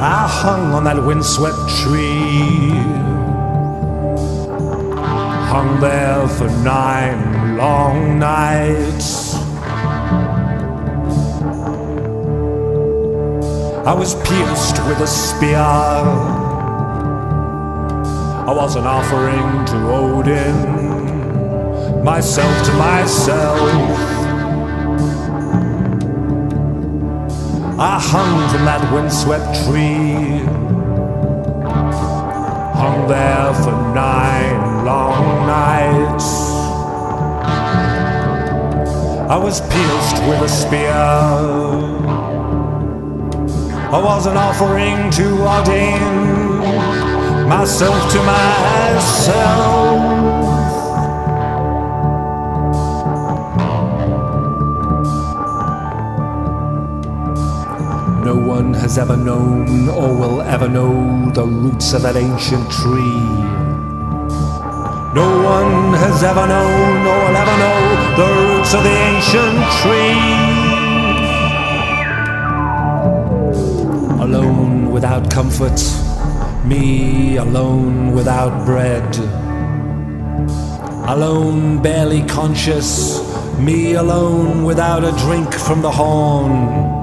I hung on that windswept tree, hung there for 9 long nights. I was pierced with a spear. I was an offering to Odin, myself to myself. I hung from that windswept tree, hung there for 9 long nights. I was pierced with a spear. I was an offering to Odin, myself to myself. No one has ever known or will ever know the roots of that ancient tree. No one has ever known or will ever know the roots of the ancient tree. Alone without comfort, me alone without bread. Alone barely conscious, me alone without a drink from the horn.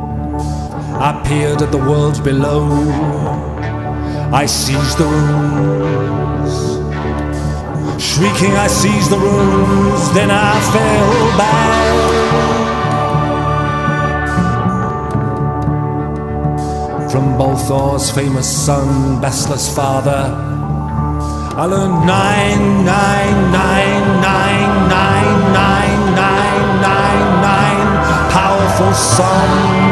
I peered at the world below, I seized the runes. Shrieking I seized the runes, then I fell back. From Balthor's famous son, Bestless father, I learned 9, 9, 9, 9, 9, 9, 9, 9, 9 powerful songs.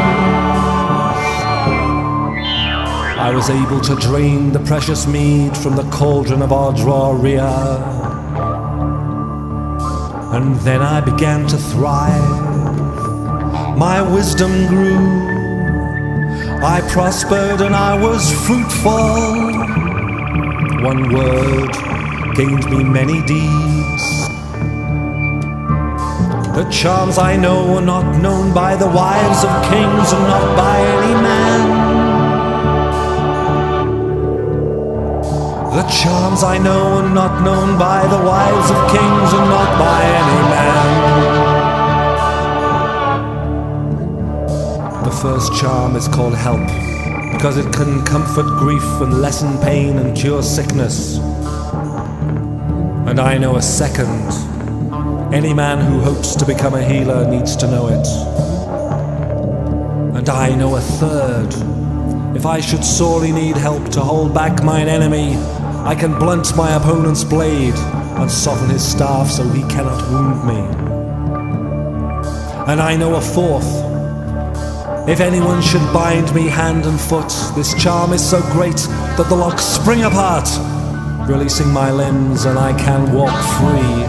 I was able to drain the precious mead from the cauldron of Ardra. And then I began to thrive. My wisdom grew. I prospered and I was fruitful. One word gained me many deeds. The charms I know are not known by the wives of kings and not by any man. The charms I know are not known by the wives of kings and not by any man. The first charm is called help, because it can comfort grief and lessen pain and cure sickness. And I know a second. Any man who hopes to become a healer needs to know it. And I know a third. If I should sorely need help to hold back mine enemy, I can blunt my opponent's blade and soften his staff so he cannot wound me. And I know a fourth. If anyone should bind me hand and foot, this charm is so great that the locks spring apart, releasing my limbs and I can walk free.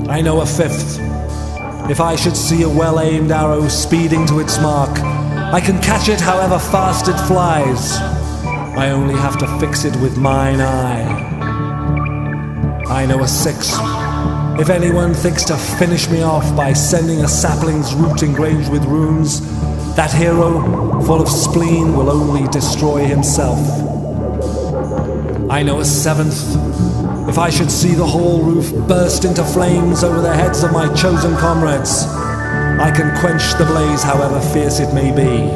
I know a fifth. If I should see a well-aimed arrow speeding to its mark, I can catch it however fast it flies. I only have to fix it with mine eye. I know a sixth. If anyone thinks to finish me off by sending a sapling's root engraved with runes, that hero, full of spleen, will only destroy himself. I know a seventh. If I should see the whole roof burst into flames over the heads of my chosen comrades, I can quench the blaze however fierce it may be.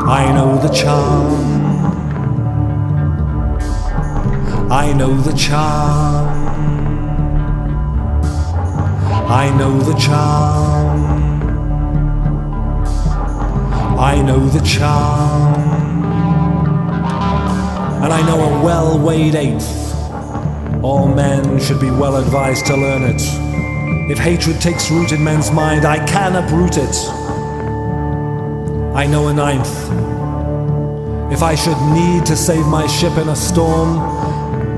I know the charm. I know the charm. I know the charm. I know the charm. And I know a well-weighed eighth. All men should be well advised to learn it. If hatred takes root in men's mind, I can uproot it. I know a ninth. If I should need to save my ship in a storm,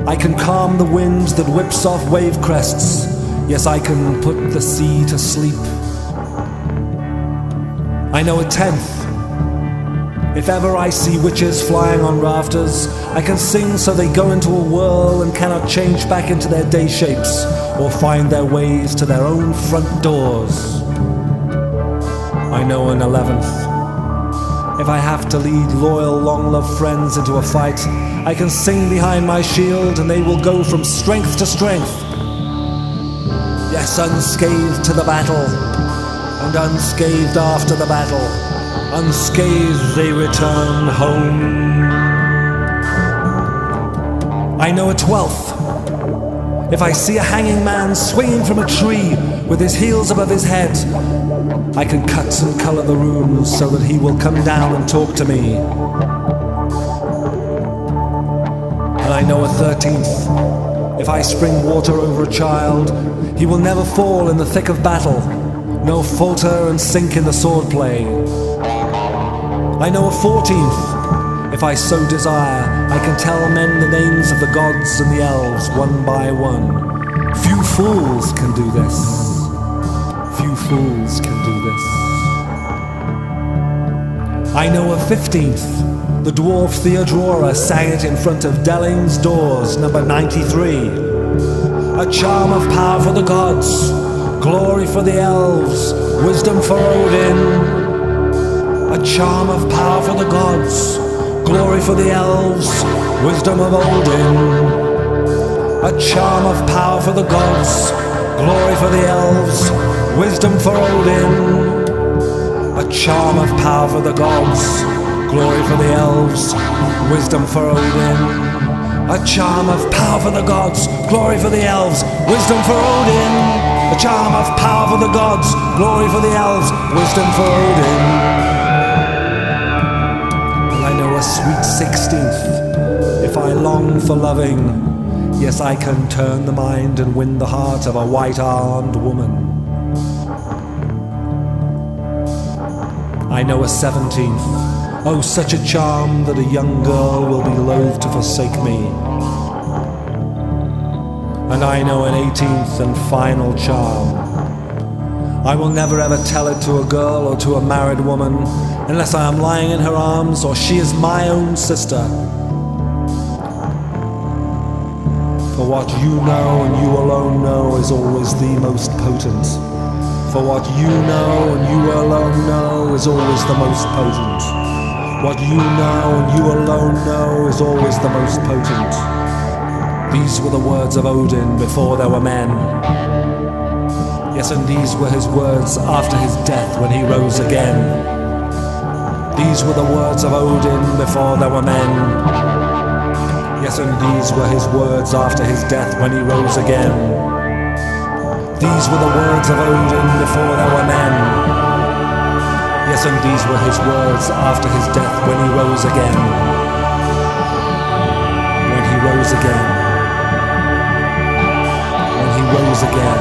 I can calm the wind that whips off wave crests. Yes, I can put the sea to sleep. I know a tenth. If ever I see witches flying on rafters, I can sing so they go into a whirl and cannot change back into their day shapes or find their ways to their own front doors. I know an 11th. If I have to lead loyal, long-loved friends into a fight, I can sing behind my shield and they will go from strength to strength. Yes, unscathed to the battle, and unscathed after the battle. Unscathed they return home. I know a 12th. If I see a hanging man swinging from a tree with his heels above his head, I can cut and colour the runes so that he will come down and talk to me. And I know a 13th. If I spring water over a child, he will never fall in the thick of battle, nor falter and sink in the swordplay. I know a 14th. If I so desire, I can tell men the names of the gods and the elves one by one. Few fools can do this. Few fools can do this. I know a 15th. The dwarf Theodora sang it in front of Delling's Doors, number 93. A charm of power for the gods, glory for the elves, wisdom for Odin. A charm of power for the gods, glory for the elves, wisdom of Odin. A charm of power for the gods, glory for the elves, wisdom for Odin. A charm of power for the gods, glory for the elves, wisdom for Odin. A charm of power for the gods, glory for the elves, wisdom for Odin. A charm of power for the gods, glory for the elves, wisdom for Odin. And I know a sweet 16th. If I long for loving, yes, I can turn the mind and win the heart of a white-armed woman. I know a 17th. Oh, such a charm that a young girl will be loath to forsake me. And I know an 18th and final charm. I will never ever tell it to a girl or to a married woman unless I am lying in her arms or she is my own sister. For what you know and you alone know is always the most potent. For what you know and you alone know is always the most potent. What you know and you alone know is always the most potent. These were the words of Odin before there were men. Yes, and these were his words after his death when he rose again. These were the words of Odin before there were men. Yes, and these were his words after his death when he rose again. These were the words of Odin before there were men. Yes, and these were his words after his death when he rose again. When he rose again. When he rose again.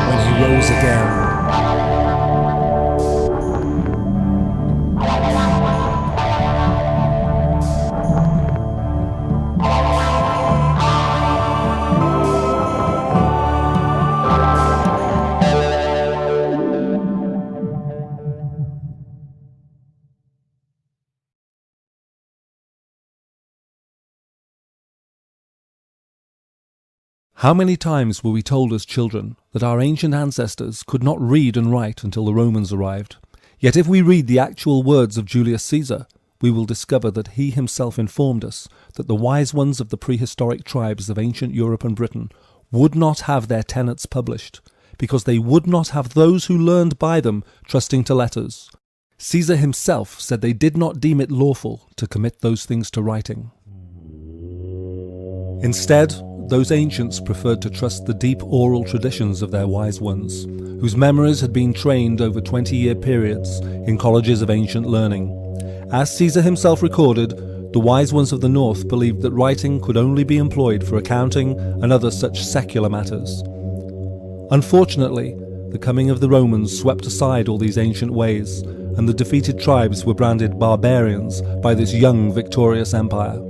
When he rose again. How many times were we told as children that our ancient ancestors could not read and write until the Romans arrived? Yet if we read the actual words of Julius Caesar, we will discover that he himself informed us that the wise ones of the prehistoric tribes of ancient Europe and Britain would not have their tenets published, because they would not have those who learned by them trusting to letters. Caesar himself said they did not deem it lawful to commit those things to writing. Instead, those ancients preferred to trust the deep oral traditions of their wise ones, whose memories had been trained over 20-year periods in colleges of ancient learning. As Caesar himself recorded, the wise ones of the north believed that writing could only be employed for accounting and other such secular matters. Unfortunately, the coming of the Romans swept aside all these ancient ways, and the defeated tribes were branded barbarians by this young victorious empire.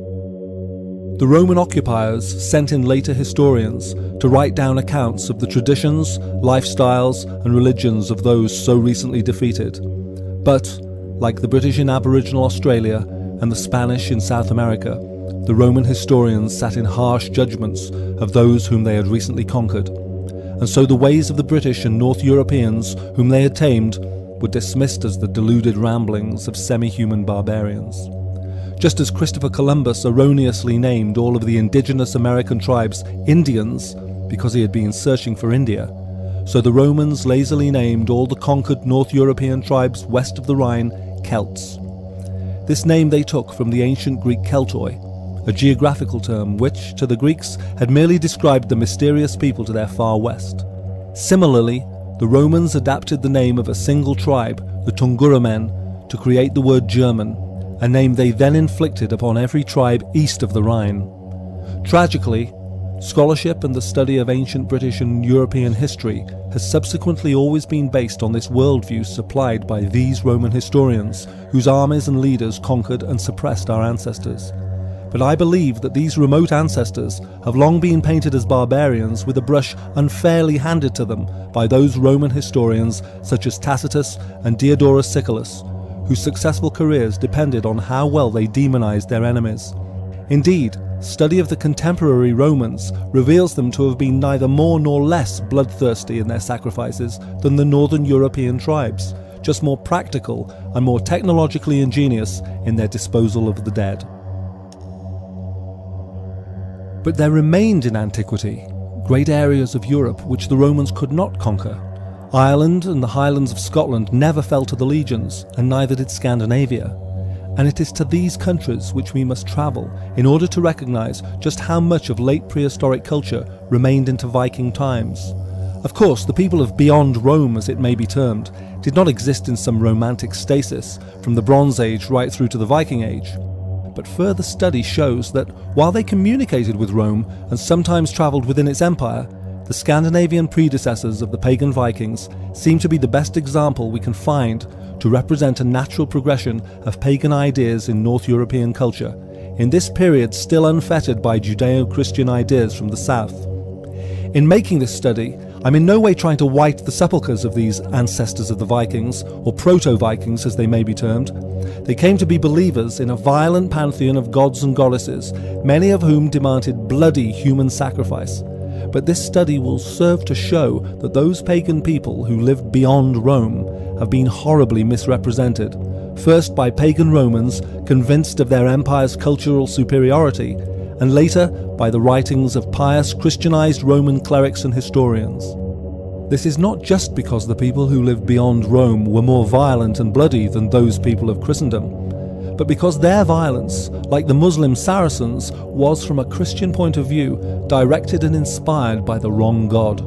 The Roman occupiers sent in later historians to write down accounts of the traditions, lifestyles, and religions of those so recently defeated. But, like the British in Aboriginal Australia and the Spanish in South America, the Roman historians sat in harsh judgments of those whom they had recently conquered. And so the ways of the British and North Europeans whom they had tamed were dismissed as the deluded ramblings of semi-human barbarians. Just as Christopher Columbus erroneously named all of the indigenous American tribes Indians because he had been searching for India, so the Romans lazily named all the conquered North European tribes west of the Rhine Celts. This name they took from the ancient Greek Keltoi, a geographical term which, to the Greeks, had merely described the mysterious people to their far west. Similarly, the Romans adapted the name of a single tribe, the Tungura men, to create the word German, a name they then inflicted upon every tribe east of the Rhine. Tragically, scholarship and the study of ancient British and European history has subsequently always been based on this worldview supplied by these Roman historians, whose armies and leaders conquered and suppressed our ancestors. But I believe that these remote ancestors have long been painted as barbarians with a brush unfairly handed to them by those Roman historians such as Tacitus and Diodorus Siculus, whose successful careers depended on how well they demonized their enemies. Indeed, study of the contemporary Romans reveals them to have been neither more nor less bloodthirsty in their sacrifices than the northern European tribes, just more practical and more technologically ingenious in their disposal of the dead. But there remained in antiquity great areas of Europe which the Romans could not conquer. Ireland and the Highlands of Scotland never fell to the legions, and neither did Scandinavia. And it is to these countries which we must travel in order to recognise just how much of late prehistoric culture remained into Viking times. Of course, the people of beyond Rome, as it may be termed, did not exist in some romantic stasis from the Bronze Age right through to the Viking Age. But further study shows that while they communicated with Rome and sometimes travelled within its empire, the Scandinavian predecessors of the pagan Vikings seem to be the best example we can find to represent a natural progression of pagan ideas in North European culture, in this period still unfettered by Judeo-Christian ideas from the south. In making this study, I'm in no way trying to white the sepulchres of these ancestors of the Vikings, or proto-Vikings as they may be termed. They came to be believers in a violent pantheon of gods and goddesses, many of whom demanded bloody human sacrifice. But this study will serve to show that those pagan people who lived beyond Rome have been horribly misrepresented, first by pagan Romans convinced of their empire's cultural superiority, and later by the writings of pious Christianized Roman clerics and historians. This is not just because the people who lived beyond Rome were more violent and bloody than those people of Christendom, but because their violence, like the Muslim Saracens, was from a Christian point of view directed and inspired by the wrong God.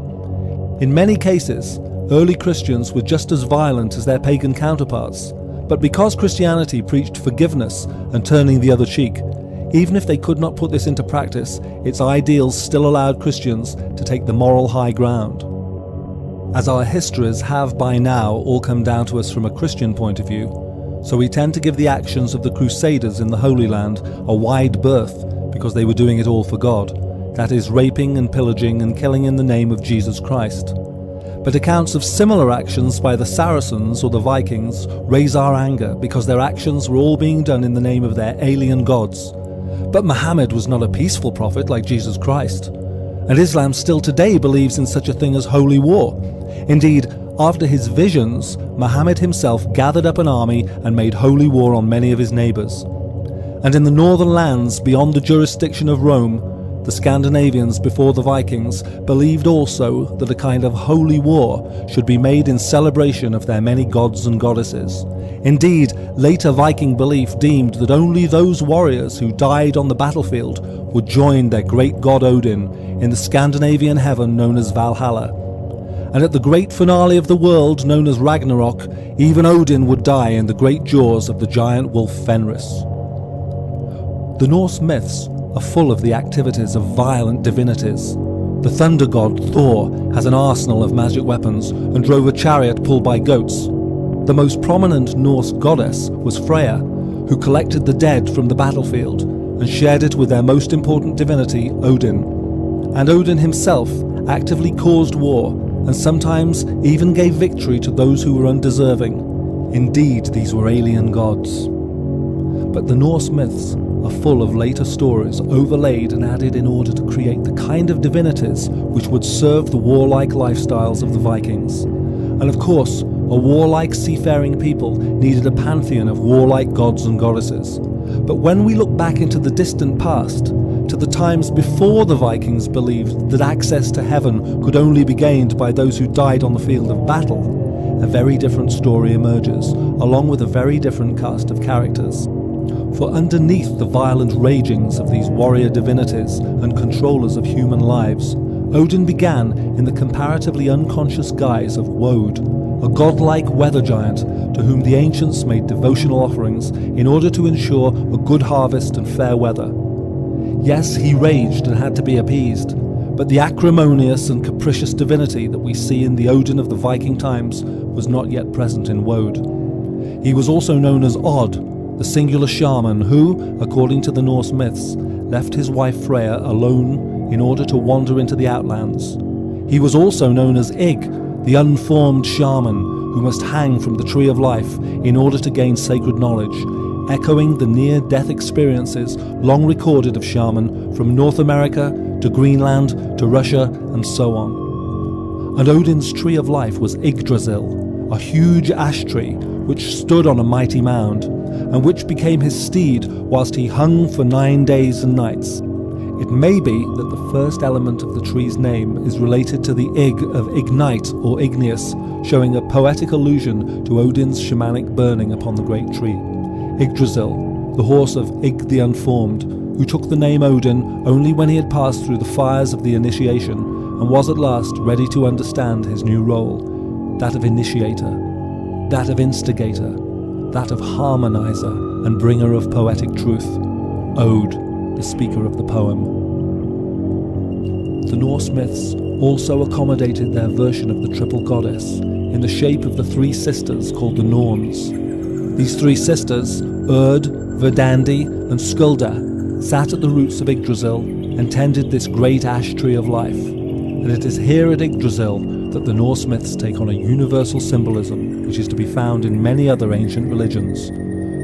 In many cases, early Christians were just as violent as their pagan counterparts, but because Christianity preached forgiveness and turning the other cheek, even if they could not put this into practice, its ideals still allowed Christians to take the moral high ground. As our histories have by now all come down to us from a Christian point of view, so we tend to give the actions of the Crusaders in the Holy Land a wide berth because they were doing it all for God, that is, raping and pillaging and killing in the name of Jesus Christ. But accounts of similar actions by the Saracens or the Vikings raise our anger because their actions were all being done in the name of their alien gods. But Muhammad was not a peaceful prophet like Jesus Christ, and Islam still today believes in such a thing as holy war. Indeed, after his visions, Muhammad himself gathered up an army and made holy war on many of his neighbours. And in the northern lands beyond the jurisdiction of Rome, the Scandinavians before the Vikings believed also that a kind of holy war should be made in celebration of their many gods and goddesses. Indeed, later Viking belief deemed that only those warriors who died on the battlefield would join their great god Odin in the Scandinavian heaven known as Valhalla. And at the great finale of the world known as Ragnarok, even Odin would die in the great jaws of the giant wolf Fenris. The Norse myths are full of the activities of violent divinities. The thunder god Thor has an arsenal of magic weapons and drove a chariot pulled by goats. The most prominent Norse goddess was Freya, who collected the dead from the battlefield and shared it with their most important divinity, Odin. And Odin himself actively caused war and sometimes even gave victory to those who were undeserving. Indeed, these were alien gods. But the Norse myths are full of later stories overlaid and added in order to create the kind of divinities which would serve the warlike lifestyles of the Vikings. And of course, a warlike seafaring people needed a pantheon of warlike gods and goddesses. But when we look back into the distant past, to the times before the Vikings believed that access to heaven could only be gained by those who died on the field of battle, a very different story emerges, along with a very different cast of characters. For underneath the violent ragings of these warrior divinities and controllers of human lives, Odin began in the comparatively unconscious guise of Woad, a godlike weather giant to whom the ancients made devotional offerings in order to ensure a good harvest and fair weather. Yes, he raged and had to be appeased, but the acrimonious and capricious divinity that we see in the Odin of the Viking times was not yet present in Woad. He was also known as Odd, the singular shaman who, according to the Norse myths, left his wife Freya alone in order to wander into the outlands. He was also known as Ygg, the unformed shaman who must hang from the tree of life in order to gain sacred knowledge, echoing the near-death experiences long recorded of shaman from North America to Greenland to Russia and so on. And Odin's tree of life was Yggdrasil, a huge ash tree which stood on a mighty mound, and which became his steed whilst he hung for 9 days and nights. It may be that the first element of the tree's name is related to the Ygg of ignite or igneous, showing a poetic allusion to Odin's shamanic burning upon the great tree. Yggdrasil, the horse of Ygg the Unformed, who took the name Odin only when he had passed through the fires of the initiation and was at last ready to understand his new role, that of initiator, that of instigator, that of harmonizer and bringer of poetic truth. Ode, the speaker of the poem. The Norse myths also accommodated their version of the triple goddess in the shape of the three sisters called the Norns. These three sisters, Urd, Verdandi and Skulda, sat at the roots of Yggdrasil and tended this great ash tree of life. And it is here at Yggdrasil that the Norse myths take on a universal symbolism which is to be found in many other ancient religions,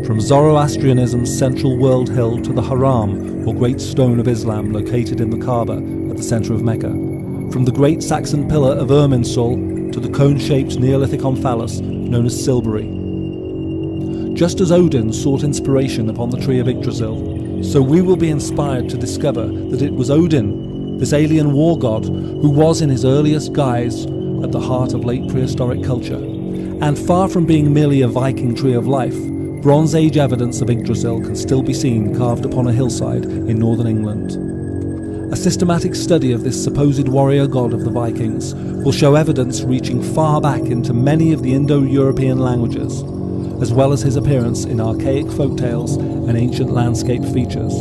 from Zoroastrianism's central world hill to the Haram, or Great Stone of Islam located in the Kaaba at the centre of Mecca, from the great Saxon pillar of Irminsul to the cone-shaped Neolithic omphalos known as Silbury. Just as Odin sought inspiration upon the tree of Yggdrasil, so we will be inspired to discover that it was Odin, this alien war god, who was in his earliest guise at the heart of late prehistoric culture. And far from being merely a Viking tree of life, Bronze Age evidence of Yggdrasil can still be seen carved upon a hillside in northern England. A systematic study of this supposed warrior god of the Vikings will show evidence reaching far back into many of the Indo-European languages, as well as his appearance in archaic folktales and ancient landscape features.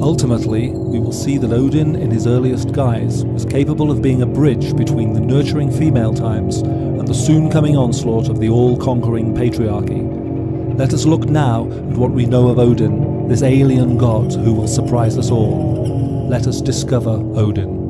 Ultimately, we will see that Odin in his earliest guise was capable of being a bridge between the nurturing female times and the soon-coming onslaught of the all-conquering patriarchy. Let us look now at what we know of Odin, this alien god who will surprise us all. Let us discover Odin.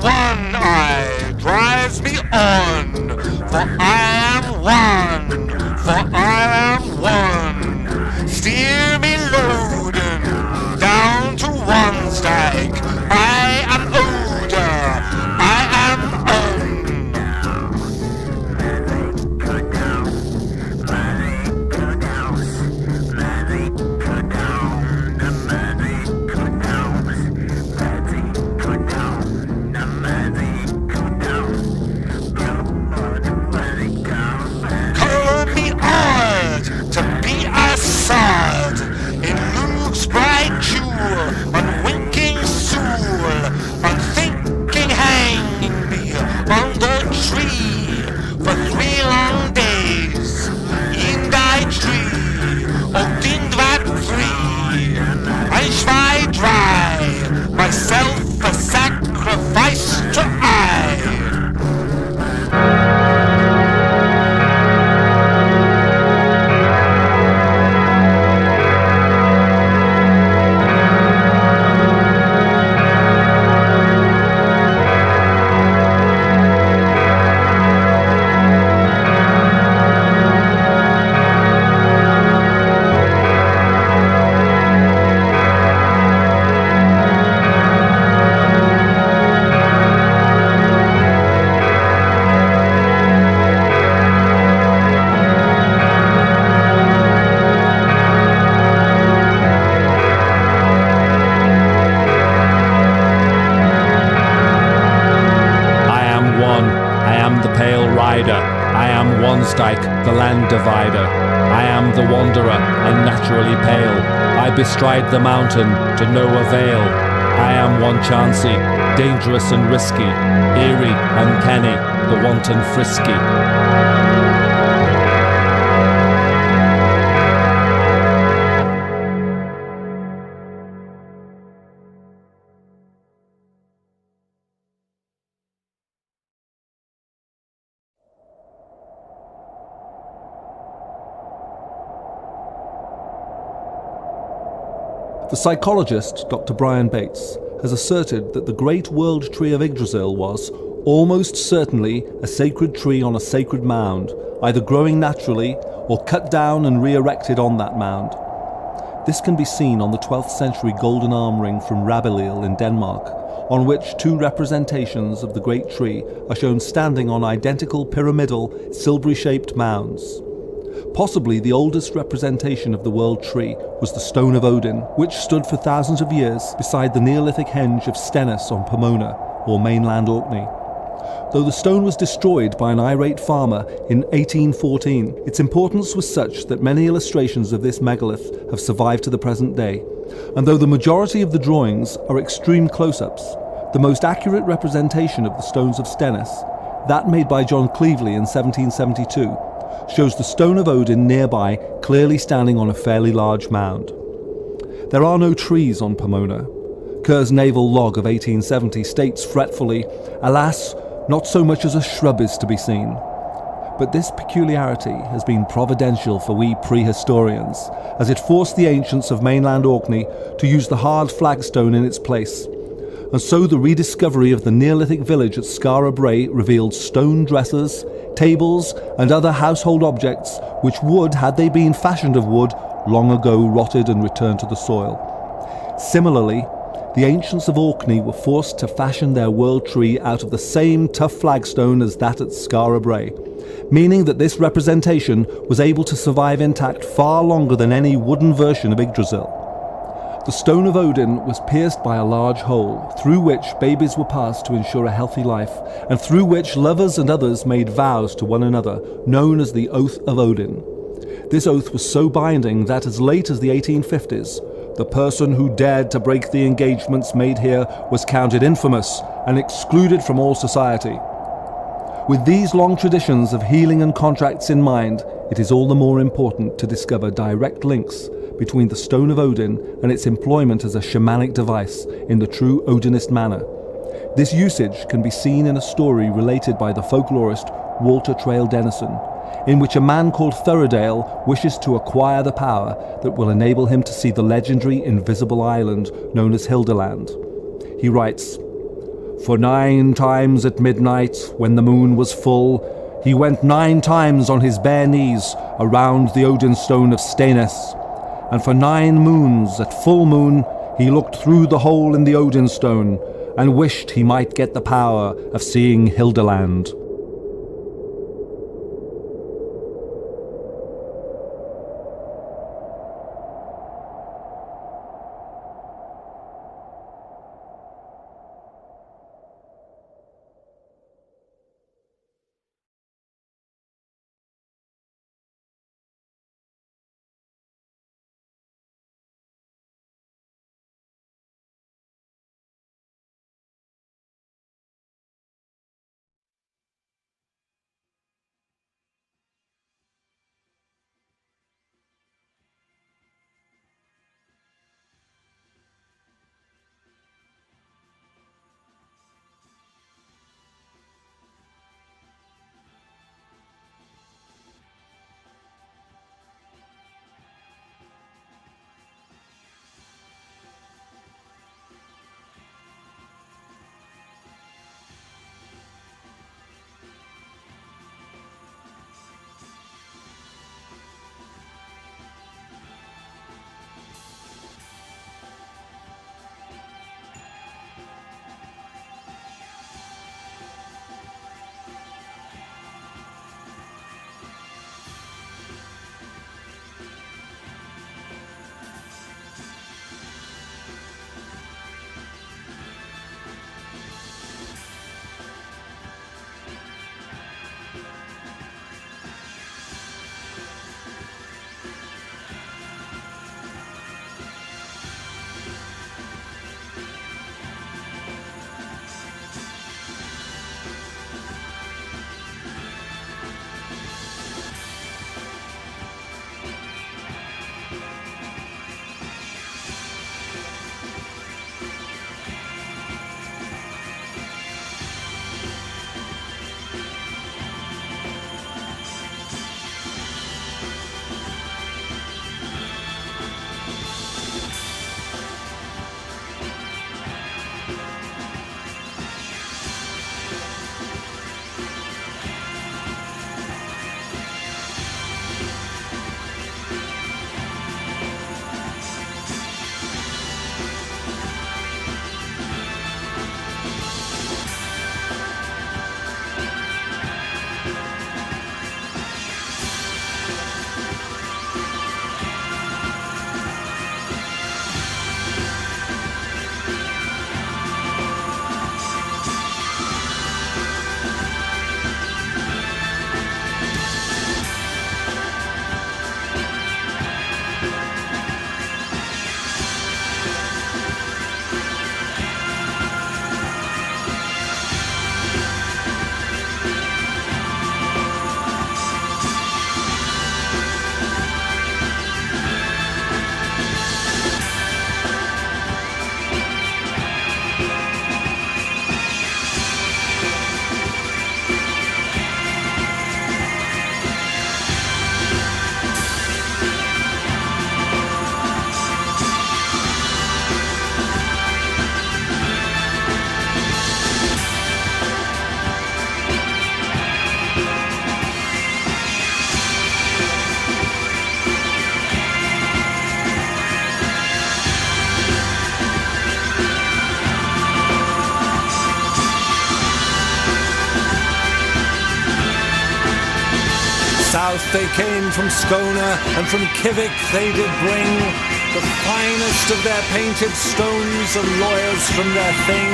one eye drives me on, for I am one, for I am one. Steer me loading down to one stake. I am Oda, I am sword in Luke's bright jewel, unwinking soul, unthinking hanging me on the tree for 3 long days. In thy tree, Odin that free, ich war dry, myself a sacrifice to I. The land divider. I am the wanderer, unnaturally pale. I bestride the mountain to no avail. I am one chancy, dangerous and risky, eerie, uncanny, the wanton frisky. The psychologist, Dr. Brian Bates, has asserted that the great world tree of Yggdrasil was, almost certainly, a sacred tree on a sacred mound, either growing naturally or cut down and re-erected on that mound. This can be seen on the 12th century golden arm ring from Rabelais in Denmark, on which 2 representations of the great tree are shown standing on identical pyramidal, silvery-shaped mounds. Possibly the oldest representation of the world tree was the Stone of Odin, which stood for thousands of years beside the Neolithic henge of Stennis on Pomona, or mainland Orkney. Though the stone was destroyed by an irate farmer in 1814, its importance was such that many illustrations of this megalith have survived to the present day. And though the majority of the drawings are extreme close-ups, the most accurate representation of the stones of Stennis, that made by John Cleveley in 1772, shows the Stone of Odin nearby clearly standing on a fairly large mound. There are no trees on Pomona. Kerr's naval log of 1870 states fretfully, "Alas, not so much as a shrub is to be seen." But this peculiarity has been providential for we prehistorians, as it forced the ancients of mainland Orkney to use the hard flagstone in its place. And so the rediscovery of the Neolithic village at Skara Brae revealed stone dressers, tables, and other household objects which would, had they been fashioned of wood, long ago rotted and returned to the soil. Similarly, the ancients of Orkney were forced to fashion their world tree out of the same tough flagstone as that at Skara Brae, meaning that this representation was able to survive intact far longer than any wooden version of Yggdrasil. The Stone of Odin was pierced by a large hole, through which babies were passed to ensure a healthy life, and through which lovers and others made vows to one another, known as the Oath of Odin. This oath was so binding that as late as the 1850s, the person who dared to break the engagements made here was counted infamous and excluded from all society. With these long traditions of healing and contracts in mind, it is all the more important to discover direct links between the Stone of Odin and its employment as a shamanic device in the true Odinist manner. This usage can be seen in a story related by the folklorist Walter Trail Dennison, in which a man called Thorodale wishes to acquire the power that will enable him to see the legendary invisible island known as Hildeland. He writes, For 9 times at midnight, when the moon was full, he went 9 times on his bare knees around the Odin stone of Stennis, and for 9 moons at full moon he looked through the hole in the Odin stone and wished he might get the power of seeing Hildeland. South they came from Skona, and from Kivik they did bring the finest of their painted stones, and lawyers from their thing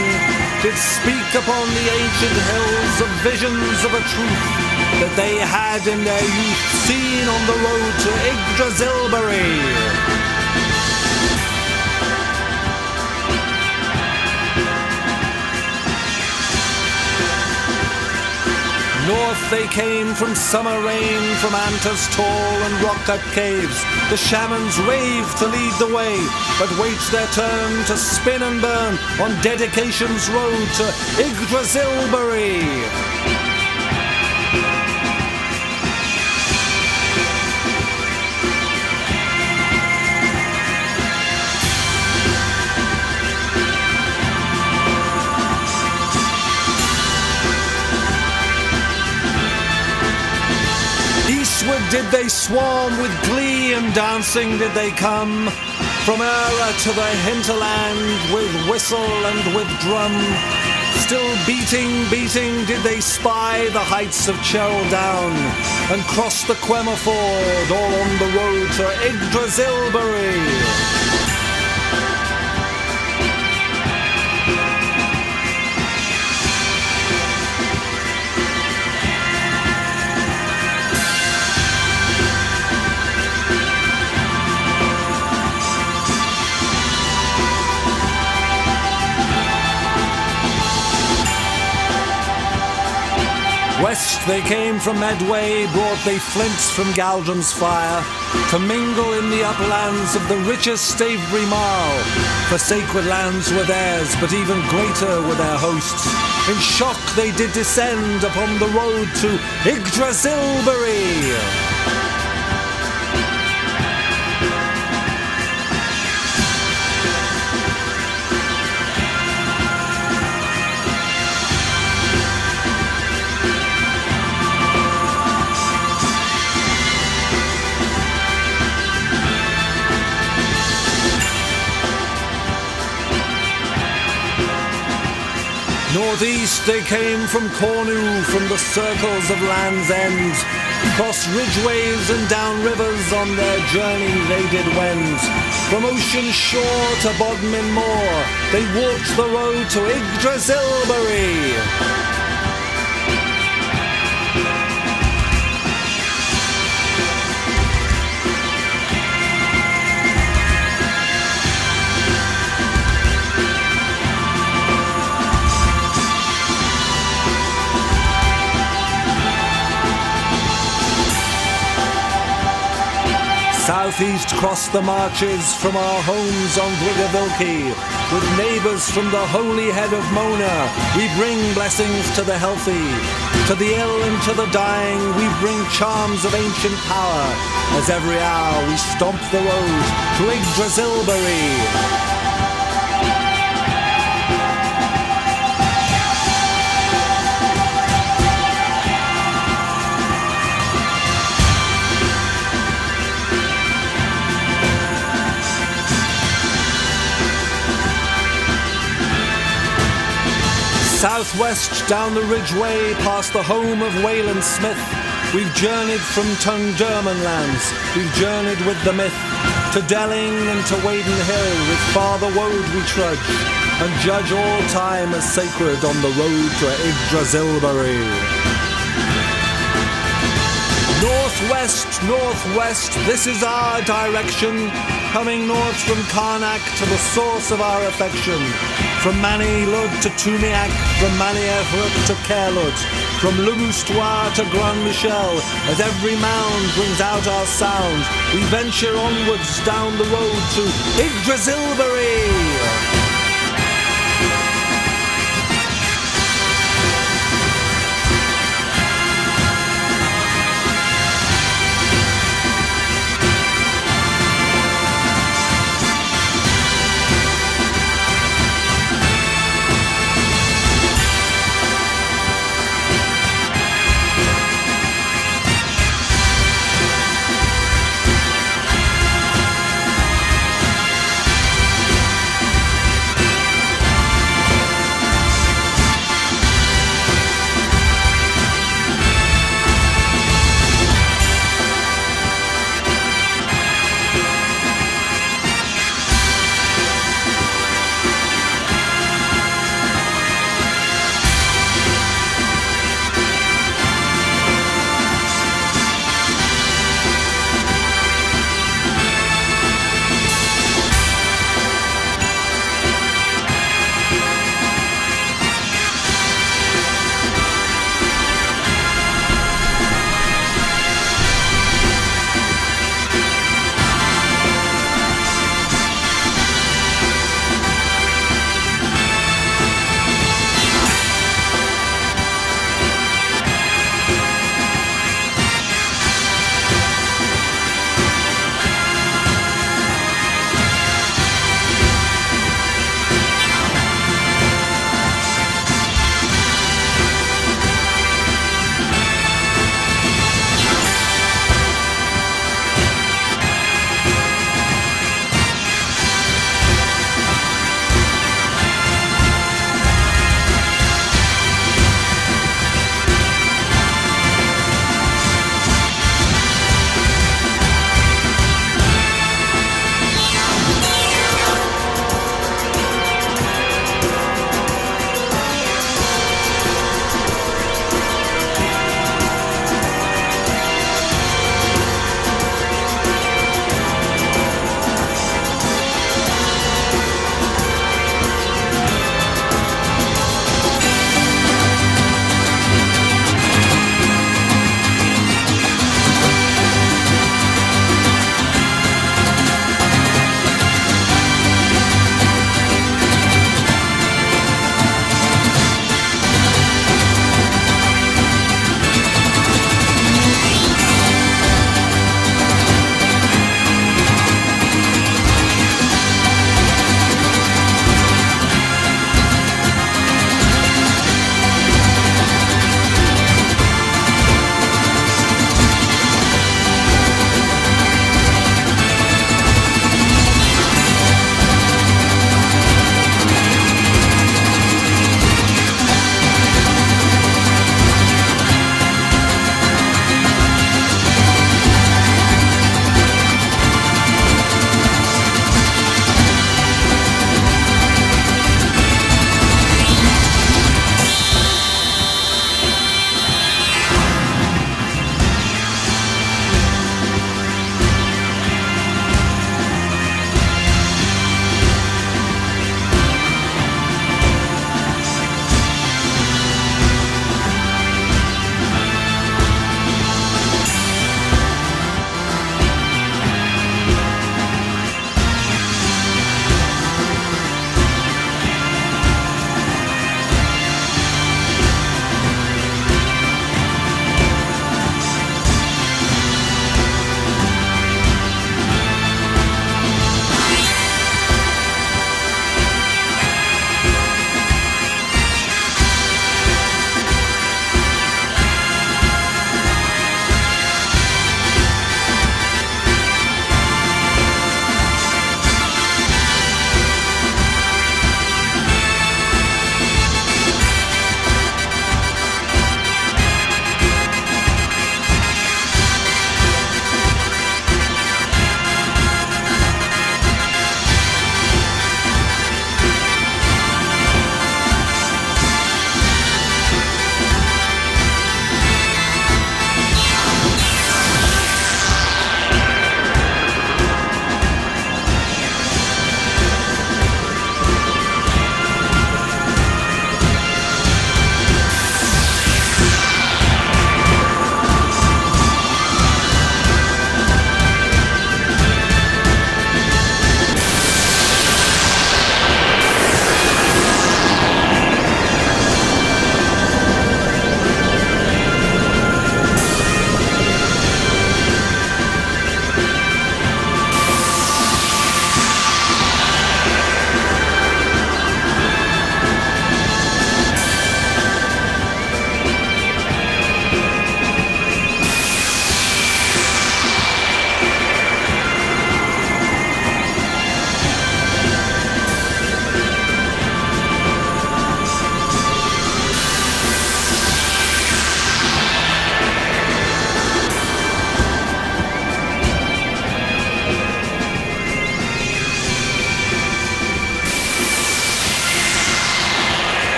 did speak upon the ancient hills of visions of a truth that they had in their youth seen on the road to Yggdrasilbury. North they came from summer rain, from Anta's tall and rock-cut caves. The shamans raved to lead the way, but wait their turn to spin and burn on dedication's road to Yggdrasilbury. Westward did they swarm, with glee and dancing did they come. From Era to the hinterland, with whistle and with drum. Still beating, beating did they spy the heights of Cheryl Down, and cross the Quema Ford, all on the road to Yggdrasilbury. West they came from Medway, brought they flints from Galdrum's fire, to mingle in the uplands of the richest Stavebury Marl. For sacred lands were theirs, but even greater were their hosts. In shock they did descend upon the road to Yggdrasilbury. Northeast they came from Cornu, from the circles of Land's End. Cross ridgeways and down rivers on their journey they did wend. From ocean shore to Bodmin Moor, they walked the road to Yggdrasilbury. Southeast crossed the marches from our homes on Gwiggavilkey. With neighbours from the holy head of Mona, we bring blessings to the healthy. To the ill and to the dying, we bring charms of ancient power. As every hour we stomp the road to Yggdrasilbury. Southwest down the ridgeway, past the home of Wayland Smith, we've journeyed from Tungderman lands, we've journeyed with the myth, to Delling and to Waden Hill, with Father Woad we trudge, and judge all time as sacred on the road to Yggdrasilbury. Northwest, northwest, this is our direction, coming north from Karnak to the source of our affection. From Manilud to Tumiak, from Maniachruk to Cairlud, from Lubustoir to Grand Michel, as every mound brings out our sound, we venture onwards down the road to Yggdrasilbury.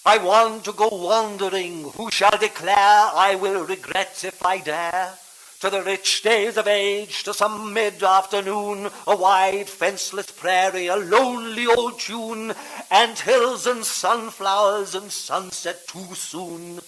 I want to go wandering, who shall declare I will regret if I dare? To the rich days of age, to some mid-afternoon, a wide fenceless prairie, a lonely old tune, ant hills and sunflowers and sunset too soon.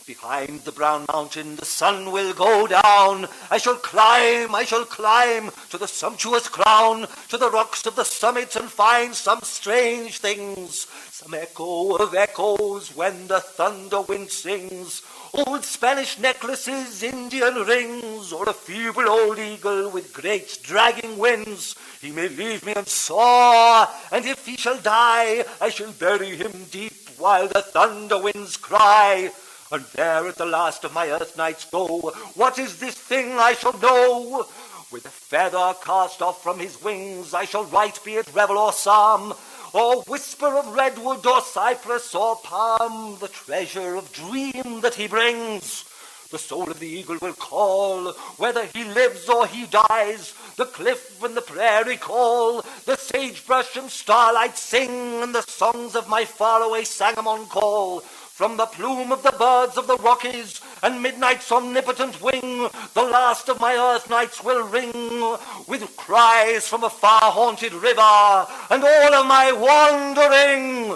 Behind the brown mountain the sun will go down. I shall climb to the sumptuous crown, to the rocks of the summit, and find some strange things, some echo of echoes when the thunder wind sings. Old Spanish necklaces, Indian rings, or a feeble old eagle with great dragging wings. He may leave me and soar, and if he shall die, I shall bury him deep while the thunder winds cry. And there at the last of my earth nights go, what is this thing I shall know? With a feather cast off from his wings, I shall write, be it revel or psalm, or whisper of redwood or cypress or palm, the treasure of dream that he brings. The soul of the eagle will call, whether he lives or he dies. The cliff and the prairie call, the sagebrush and starlight sing, and the songs of my faraway Sangamon call. From the plume of the birds of the Rockies and midnight's omnipotent wing, the last of my earth nights will ring with cries from a far-haunted river, and all of my wandering